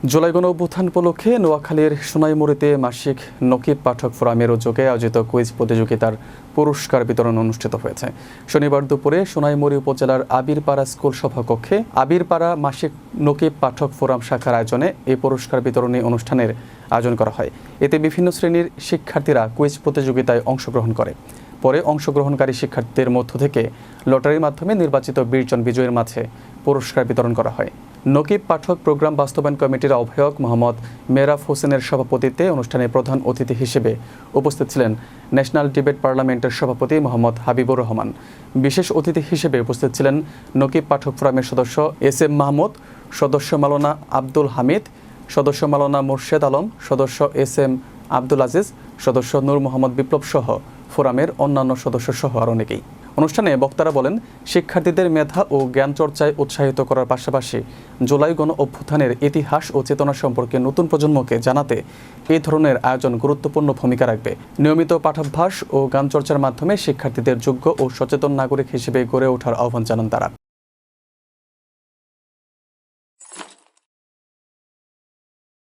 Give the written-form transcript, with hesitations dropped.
জুলাই গণ-অভ্যুত্থান উপলক্ষে নোয়াখালীর সোনাইমুড়ীতে মাসিক নকিব পাঠক ফোরামের উদ্যোগে আয়োজিত কুইজ প্রতিযোগিতার পুরস্কার বিতরণ অনুষ্ঠিত হয়েছে। শনিবার দুপুরে সোনাইমুড়ী উপজেলার আবিরপাড়া স্কুল সভাকক্ষে আবিরপাড়া মাসিক নকিব পাঠক ফোরাম শাখার আয়োজনে এই পুরস্কার বিতরণী অনুষ্ঠানের আয়োজন করা হয়। এতে বিভিন্ন শ্রেণীর শিক্ষার্থীরা কুইজ প্রতিযোগিতায় অংশগ্রহণ করে। পরে অংশগ্রহণকারী শিক্ষার্থীদের মধ্য থেকে লটারির মাধ্যমে নির্বাচিত 20 জন বিজয়ীর মাঝে পুরস্কার বিতরণ করা হয়। নকিব পাঠক প্রোগ্রাম বাস্তবায়ন কমিটির আহ্বায়ক মোহাম্মদ মেহরাব হোসেনের সভাপতিত্বে অনুষ্ঠানে প্রধান অতিথি হিসেবে উপস্থিত ছিলেন ন্যাশনাল ডিবেট পার্লামেন্টের সভাপতি মোহাম্মদ হাবিবুর রহমান। বিশেষ অতিথি হিসেবে উপস্থিত ছিলেন নকিব পাঠক ফোরামের সদস্য SM মাহমুদ, সদস্য মাওলানা আব্দুল হামিদ, সদস্য মাওলানা মুর্শেদ আলম, সদস্য SM আব্দুল আজিজ, সদস্য নূর মোহাম্মদ বিপ্লব সহ ফোরামের অন্যান্য সদস্য সহ আরও অনেকেই। অনুষ্ঠানে বক্তারা বলেন, শিক্ষার্থীদের মেধা ও জ্ঞান চর্চায় উৎসাহিত করার পাশাপাশি জুলাই গণ-অভ্যুত্থানের ইতিহাস ও চেতনা সম্পর্কে নতুন প্রজন্মকে জানাতে এই ধরনের আয়োজন গুরুত্বপূর্ণ ভূমিকা রাখবে। নিয়মিত পাঠাভ্যাস ও গান চর্চার মাধ্যমে শিক্ষার্থীদের যোগ্য ও সচেতন নাগরিক হিসেবে গড়ে ওঠার আহ্বান জানান তারা।